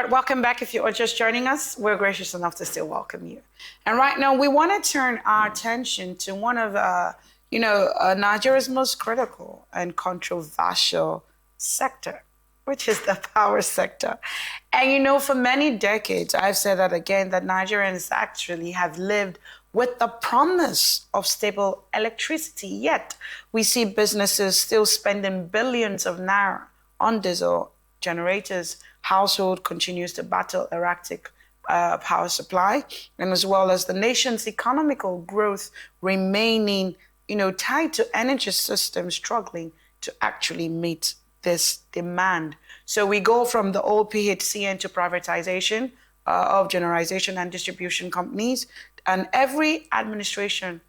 right, welcome back. If you are just joining us, we're gracious enough to still welcome you. And right now, we want to turn our attention to one of, Nigeria's most critical and controversial sector, which is the power sector. And for many decades, I've said that again, that Nigerians actually have lived with the promise of stable electricity. Yet, we see businesses still spending billions of naira on diesel generators. Household continues to battle erratic power supply, and as well as the nation's economical growth remaining, tied to energy systems struggling to actually meet this demand. So we go from the old PHCN to privatization of generation and distribution companies, and every administration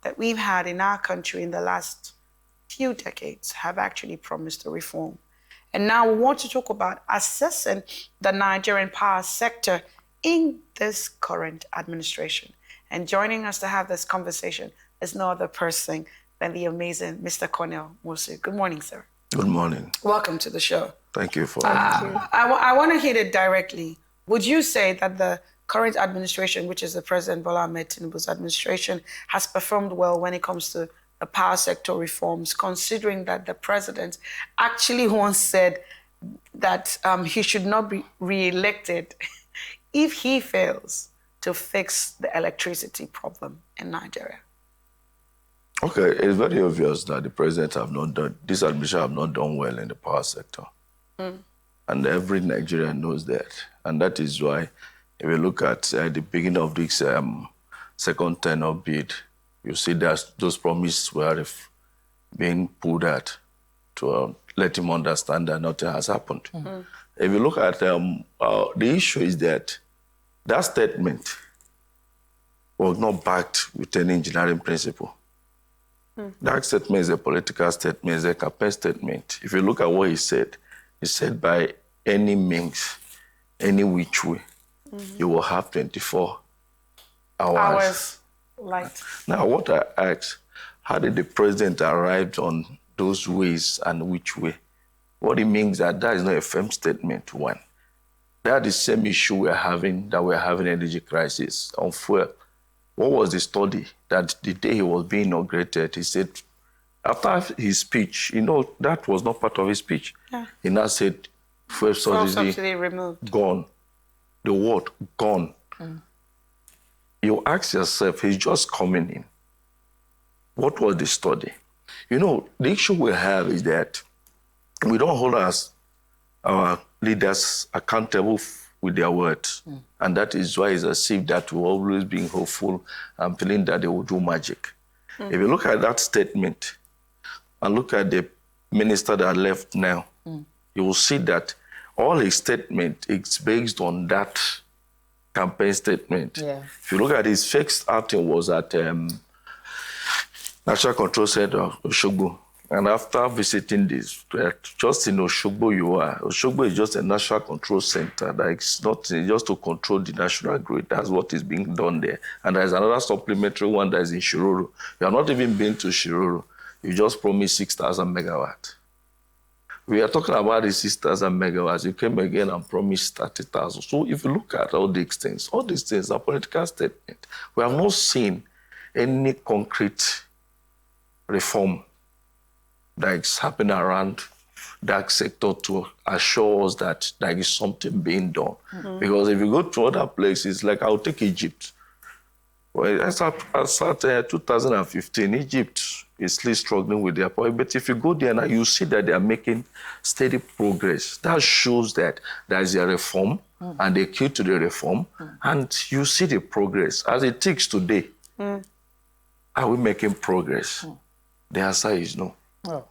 that we've had in our country in the last few decades have actually promised a reform. And now we want to talk about assessing the Nigerian power sector in this current administration. And joining us to have this conversation is no other person than the amazing Mr. Cornell Mosu. Good morning, sir. Good morning. Welcome to the show. Thank you for having me. I want to hit it directly. Would you say that the current administration, which is the President Bola Ahmed Tinubu's administration, has performed well when it comes to the power sector reforms, considering that the president actually once said that he should not be re-elected if he fails to fix the electricity problem in Nigeria? Okay, it's very obvious that the president this administration have not done well in the power sector. And every Nigerian knows that. And that is why, if you look at the beginning of this second tenure bid, you see that those promises were being pulled out to let him understand that nothing has happened. If you look at the issue is that statement was not backed with any engineering principle. That statement is a political statement, it's a campaign statement. If you look at what he said by any means, any which way, you will have 24 hours. Light. Now, what I ask, how did the president arrive on those ways and which way? What it means that is not a firm statement, one. That is the same issue we're having energy crisis on fuel. What was the study that the day he was being inaugurated, he said, after his speech, that was not part of his speech. Yeah. He now said, fuel subsidy removed. Gone. The word, gone. You ask yourself, he's just coming in. What was the study? The issue we have is that we don't hold our leaders accountable with their words. And that is why it's as if that we're always being hopeful and feeling that they will do magic. If you look at that statement and look at the minister that left now, you will see that all his statement is based on that campaign statement. Yeah. If you look at his first outing was at National Control Center of Osogbo. And after visiting this, just in Osogbo Osogbo is just a national control center. That is not just to control the national grid. That's what is being done there. And there's another supplementary one that is in Shiroro. You have not even been to Shiroro. You just promised 6,000 megawatts. We are talking about the 6,000 megawatts. You came again and promised 30,000. So if you look at all these things are political statements. We have not seen any concrete reform that is happening around that sector to assure us that there is something being done. Because if you go to other places, like I'll take Egypt. Well, as at 2015, Egypt is still struggling with their power. But if you go there now, you see that they are making steady progress. That shows that there is a reform and they key to the reform. And you see the progress. As it takes today, are we making progress? The answer is no. Well,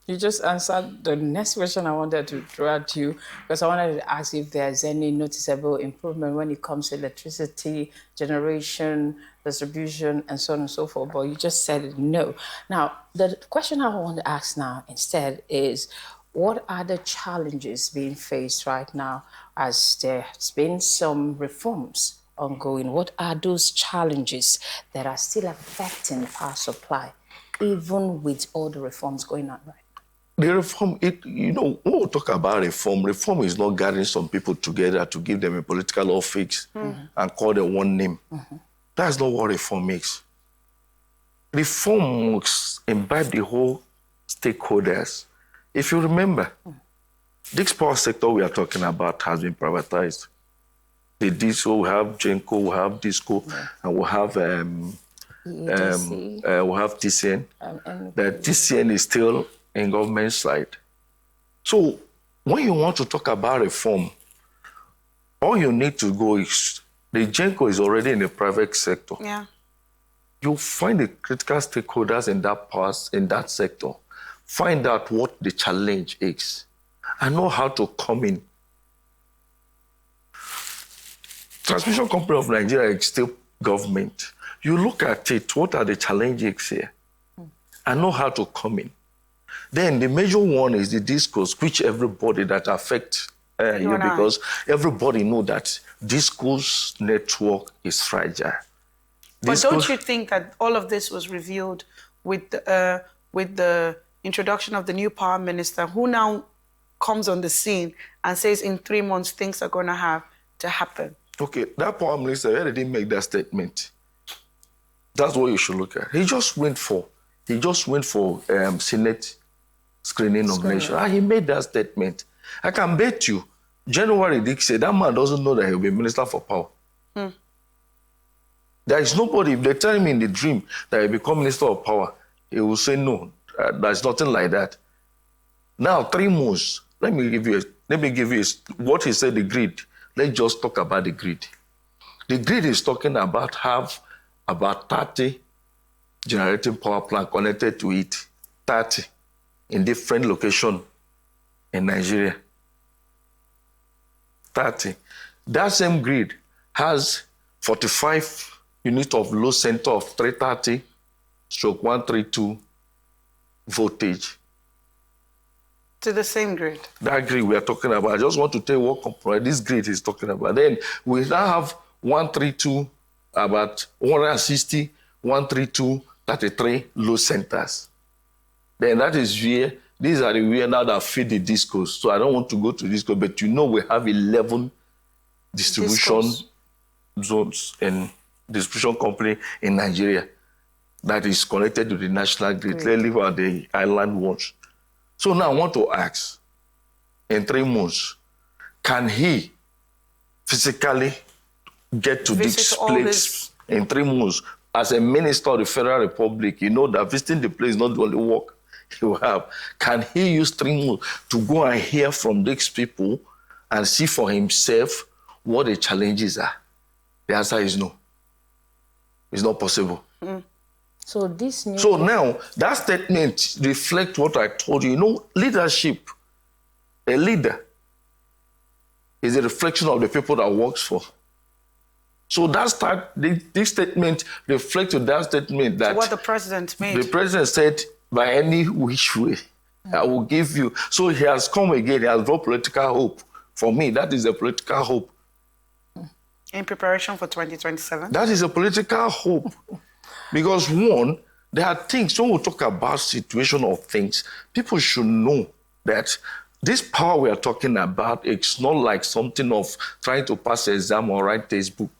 you just answered the next question I wanted to throw at you, because I wanted to ask if there's any noticeable improvement when it comes to electricity, generation, distribution, and so on and so forth, but you just said no. Now, the question I want to ask now instead is, what are the challenges being faced right now as there's been some reforms ongoing? What are those challenges that are still affecting power supply, even with all the reforms going on right now? the reform, when we talk about reform is not gathering some people together to give them a political office and call them one name. That's not what reform is. Reform must imbibe the whole stakeholders. If you remember, this power sector we are talking about has been privatized. The DISCO, we have GENCO, we have DISCO, and we have TCN. The TCN is still in government side. So when you want to talk about reform, all you need to go is, the GENCO is already in the private sector. Yeah. You find the critical stakeholders in that sector, find out what the challenge is, and know how to come in. Transmission Company of Nigeria is still government. You look at it, what are the challenges here? And know how to come in. Then the major one is the DISCOs, which everybody that affect you, because everybody know that DISCOs network is fragile. But don't you think that all of this was revealed with the introduction of the new power minister, who now comes on the scene and says in 3 months things are going to have to happen? Okay, that power minister, where did he make that statement? That's what you should look at. He just went for Senate screening nomination. And he made that statement. I can bet you, January, Dick said, that man doesn't know that he'll be minister for power. There is nobody, if they tell him in the dream that he'll become minister of power, he will say no. There's nothing like that. Now, 3 months, let me give you what he said, the grid. Let's just talk about the grid. The grid is talking about about 30 generating power plant connected to it, 30 in different locations in Nigeria. 30. That same grid has 45 units of load center of 330/132 voltage. To the same grid. That grid we are talking about. I just want to tell you what component this grid is talking about. Then we now have 132, about 160, 132, 33 load centers. Then that is where, these are the where now that feed the DISCOs. So I don't want to go to DISCO, but we have 11 distribution zones and distribution company in Nigeria that is connected to the national grid. They live on the island ones. So now I want to ask, in 3 months, can he physically get to this place in 3 months? As a minister of the Federal Republic, you know that visiting the place is not the only work you have. Can he use 3 months to go and hear from these people and see for himself what the challenges are? The answer is no. It's not possible. So now, that statement reflects what I told you. You know, leadership, a leader, is a reflection of the people that works for. So this statement reflects that statement that... So what the president made. The president said, by any which way, I will give you. So he has come again, he has brought political hope. For me, that is a political hope. In preparation for 2027? That is a political hope. Because one, there are things, when we talk about situation of things, people should know that this power we are talking about, it's not like something of trying to pass an exam or write textbook.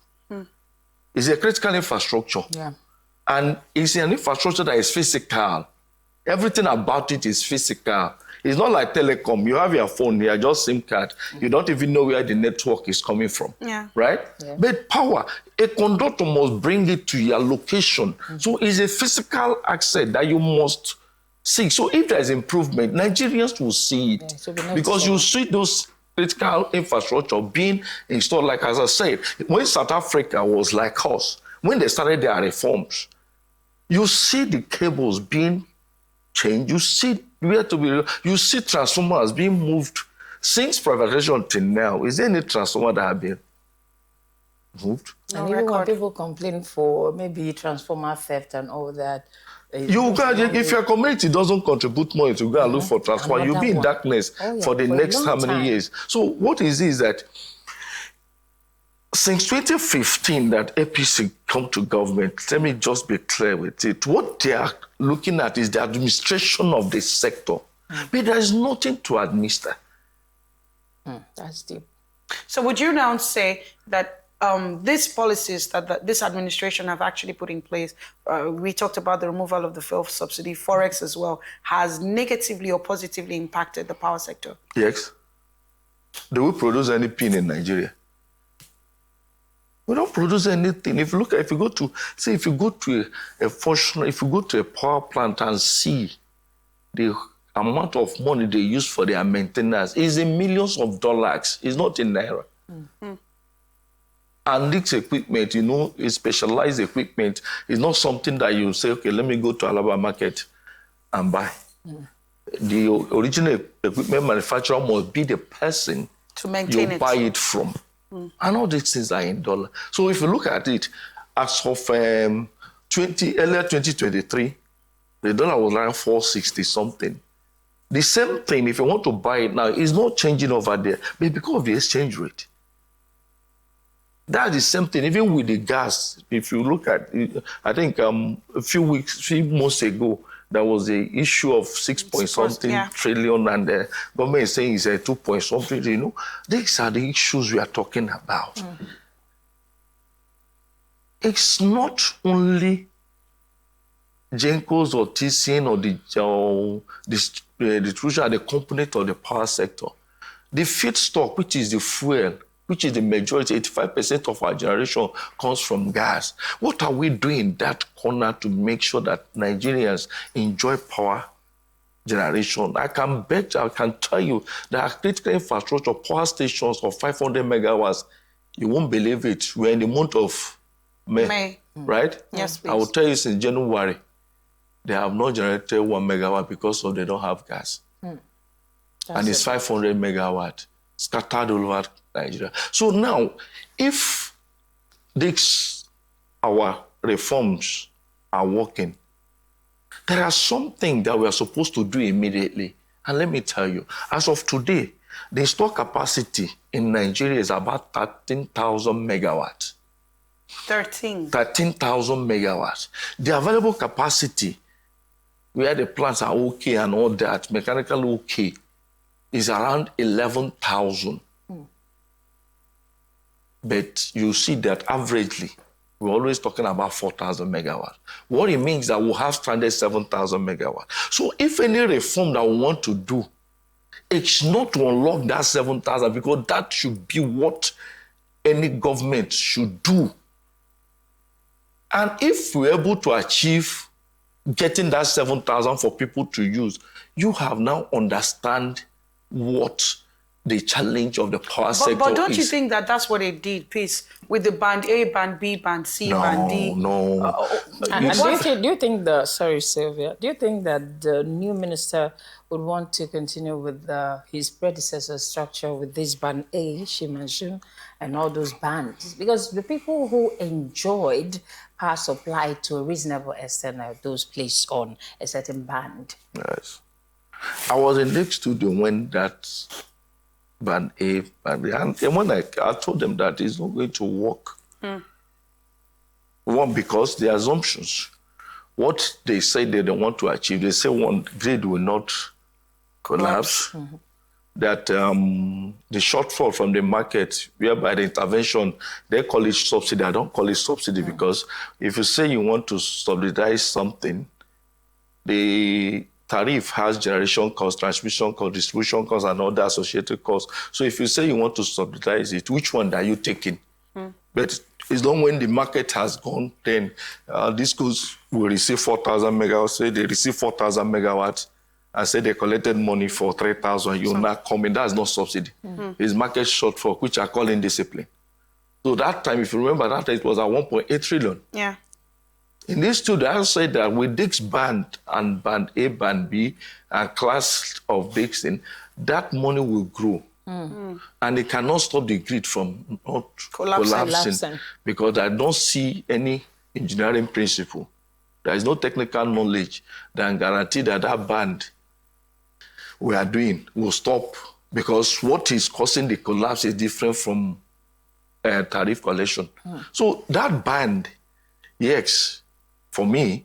It's a critical infrastructure. Yeah. And it's an infrastructure that is physical. Everything about it is physical. It's not like telecom. You have your phone here, just SIM card. You don't even know where the network is coming from. Yeah. Right? Yeah. But power, a conductor must bring it to your location. So it's a physical asset that you must see. So if there's improvement, Nigerians will see it. Because you see those critical infrastructure being installed, like as I said, when South Africa was like us, when they started their reforms, you see the cables being changed, you see you see transformers being moved. Since privatization till now, is there any transformer that have been moved? And even when people complain for maybe transformer theft and all that, if your community doesn't contribute more to go and look for transformer, you'll be in darkness for the next how many years? So what is that since 2015 that APC come to government, let me just be clear with it, what they are looking at is the administration of this sector. But there is nothing to administer. That's deep. So would you now say that these policies that this administration have actually put in place, we talked about the removal of the fuel subsidy, Forex as well, has negatively or positively impacted the power sector? Yes. Do we produce any pin in Nigeria? We don't produce anything. If you go to a power plant and see the amount of money they use for their maintenance, is in millions of dollars. It's not in naira. Mm-hmm. And this equipment, is specialized equipment. It's not something that you say, okay, let me go to Alaba market and buy. The original equipment manufacturer must be the person to maintain you buy it from. And all these things are in dollar. So if you look at it, as of earlier 2023, the dollar was around 460 something. The same thing, if you want to buy it now, is not changing over there, but because of the exchange rate. That's the same thing, even with the gas. If you look at it, I think a few months ago, there was the issue of 6-point-something trillion, and the government is saying it's a 2-point-something. These are the issues we are talking about. It's not only GENCOs or TCN or the distribution and the component of the power sector. The feedstock, which is the fuel, which is the majority, 85% of our generation comes from gas. What are we doing in that corner to make sure that Nigerians enjoy power generation? I can tell you that our critical infrastructure power stations of 500 megawatts, you won't believe it, we're in the month of May. Right? Yes, please. I will tell you since January, they have not generated 1 megawatt because they don't have gas. And it's 500 megawatt scattered all over Nigeria. So now, if our reforms are working, there are something that we are supposed to do immediately. And let me tell you, as of today, the installed capacity in Nigeria is about 13,000 megawatts. 13,000 megawatts. The available capacity, where the plants are okay and all that, mechanically okay, is around 11,000. But you see that averagely, we're always talking about 4,000 megawatts. What it means is that we'll have stranded 7,000 megawatts. So if any reform that we want to do, it's not to unlock that 7,000, because that should be what any government should do. And if we're able to achieve getting that 7,000 for people to use, you have now understand what the challenge of the power sector is. But don't you think that that's what they did, Peace, with the band A, band B, band C, band D? No. And do you think sorry, Sylvia, do you think that the new minister would want to continue with his predecessor structure with this band A, she mentioned, and all those bands? Because the people who enjoyed power supply to a reasonable extent are those placed on a certain band. Yes. I was in the studio when that band A, band B, and when I told them that it's not going to work. One, because the assumptions, what they say they don't want to achieve, they say one, grid will not collapse. That the shortfall from the market, whereby the intervention, they call it subsidy. I don't call it subsidy because if you say you want to subsidize something, the tariff has generation cost, transmission cost, distribution cost, and other associated costs. So if you say you want to subsidize it, which one are you taking? But it's not when the market has gone, then these schools will receive 4,000 megawatts, say they receive 4,000 megawatts, and say they collected money for 3,000, you're not coming. That's not subsidy. It's market shortfall, which I call indiscipline. So that time, if you remember, that time it was at 1.8 trillion. Yeah. In this studio, I said that with this band and band A, band B, and class of Dixon, that money will grow. And it cannot stop the grid from not collapsing. Because I don't see any engineering principle. There is no technical knowledge that can guarantee that that band we are doing will stop, because what is causing the collapse is different from tariff collection. So that band, yes, for me,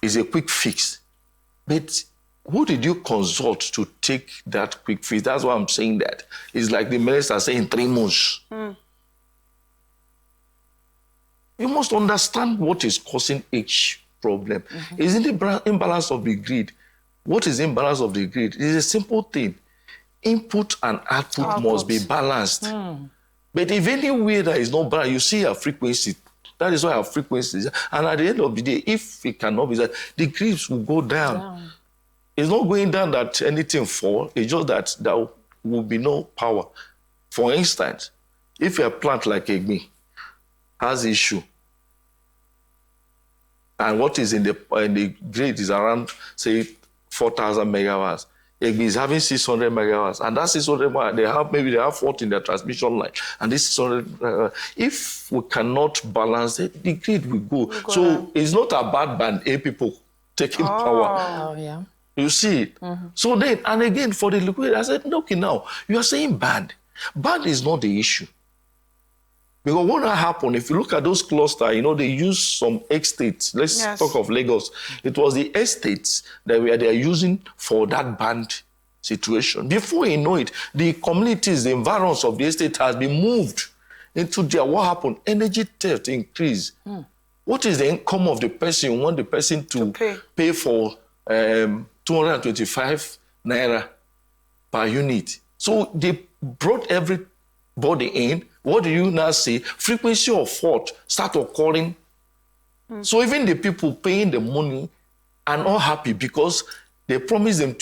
is a quick fix. But who did you consult to take that quick fix? That's why I'm saying that. It's like the minister saying 3 months. You must understand what is causing each problem. Isn't the imbalance of the grid? What is the imbalance of the grid? It is a simple thing. Input and output must be balanced. But if anywhere that is not balanced, you see a frequency. That is why our frequency is. And at the end of the day, if it cannot be that, the grids will go down. It's not going down that anything fall. It's just that there will be no power. For instance, if a plant like Egbe has issue, and what is in the grid is around, say, 4,000 megawatts. Egbe is having 600 megawatts, and that 600 megawatts, maybe they have fault in their transmission line, and this 600. If we cannot balance it, the grid will go. So it's not about band A people taking power. Oh, yeah. You see it. So then, and again, for the liquidity, I said, okay, now, you are saying bad. Bad is not the issue. Because what will happen, if you look at those clusters, you know, they use some estates. Let's talk of Lagos. It was the estates that they are using for that band situation. Before you know it, the communities, the environs of the estate has been moved into there. What happened? Energy theft increased. What is the income of the person? You want the person to pay for 225 naira per unit. So they brought everybody in. What do you now say? Frequency of fault start occurring. So even the people paying the money are not happy because they promised them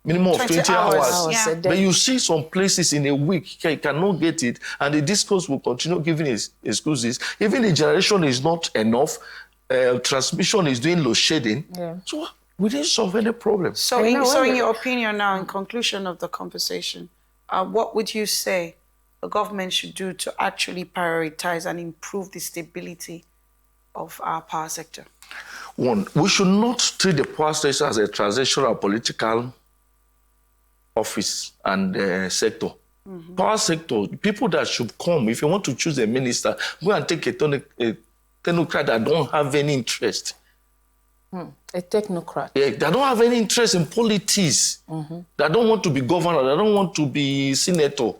minimum of 20 hours. Yeah. But you see some places in a week, you cannot get it, and the discourse will continue giving excuses. Even the generation is not enough. Transmission is doing load shedding. So we didn't solve any problem. So in your opinion now, in conclusion of the conversation, what would you say the government should do to actually prioritize and improve the stability of our power sector? One, we should not treat the power sector as a transactional political office and sector. Power sector, people that should come, if you want to choose a minister, go and take a technocrat that don't have any interest. A technocrat. Yeah, they don't have any interest in politics. They don't want to be governor. They don't want to be senator.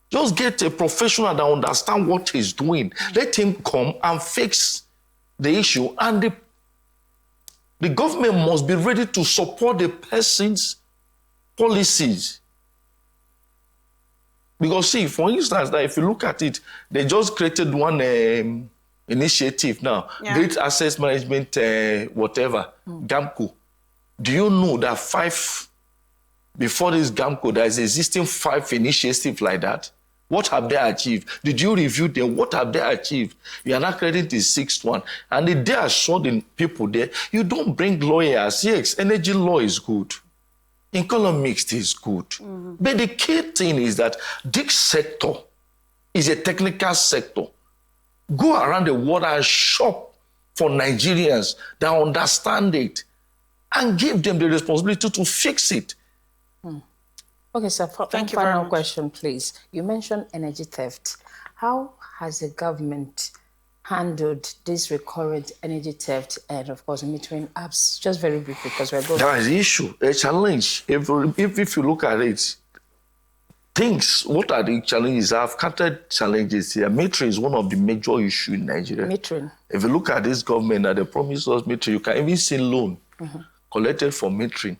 Just get a professional that understands what he's doing. Let him come and fix the issue. And the government must be ready to support the person's policies. Because see, for instance, that if you look at it, they just created one initiative now, Grid Access Management, GAMCO. Do you know that before this GAMCO, there is existing 5 initiatives like that? What have they achieved? Did you review them? What have they achieved? You are not crediting the 6th one. And the day I saw the people there, you don't bring lawyers. Yes, energy law is good. Economics is good. But the key thing is that this sector is a technical sector. Go around the world and shop for Nigerians that understand it and give them the responsibility to fix it. Okay, sir, Thank you very final much. question, please. You mentioned energy theft. How has the government handled this recurrent energy theft and, of course, metering apps? Just very briefly, because we're going. That is the issue, a challenge. If you look at it, what are the challenges? I've counted challenges here. Metering is one of the major issues in Nigeria. Metering. If you look at this government that they promised us metering, you can even see loan collected for metering.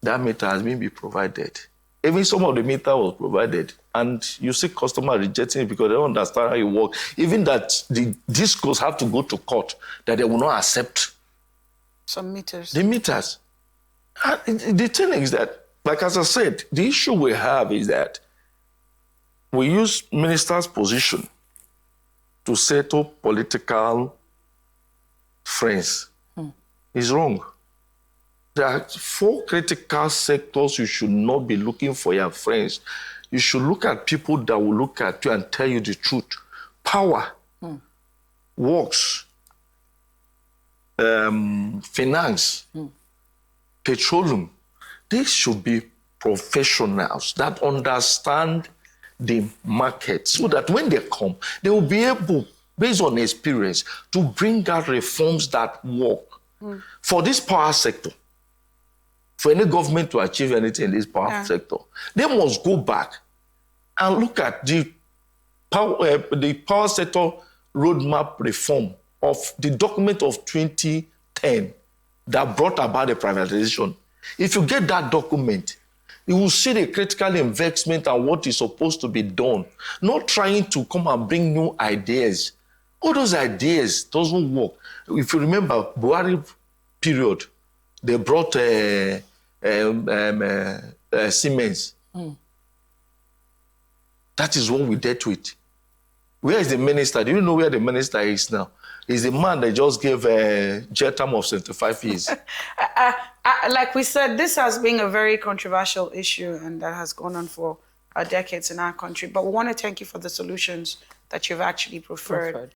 That meter has been provided. Even some of the meter was provided. And you see customers rejecting it because they don't understand how it works. Even that the discos have to go to court, that they will not accept Some meters. the meters. And the thing is that, like as I said, the issue we have is that we use minister's position to settle political friends. It's wrong. There are 4 critical sectors you should not be looking for your friends. You should look at people that will look at you and tell you the truth. Power, works, finance, petroleum. These should be professionals that understand the market so that when they come, they will be able, based on experience, to bring out reforms that work. For this power sector, for any government to achieve anything in this power sector. They must go back and look at the power sector roadmap reform of the document of 2010 that brought about the privatization. If you get that document, you will see the critical investment and what is supposed to be done, not trying to come and bring new ideas. All those ideas doesn't work. If you remember, Buhari period, they brought Siemens. That is what we dealt with. Where is the minister? Do you know where the minister is now? He's the man that just gave a jail term of 75 years. Like we said, this has been a very controversial issue and that has gone on for decades in our country. But we want to thank you for the solutions that you've actually preferred.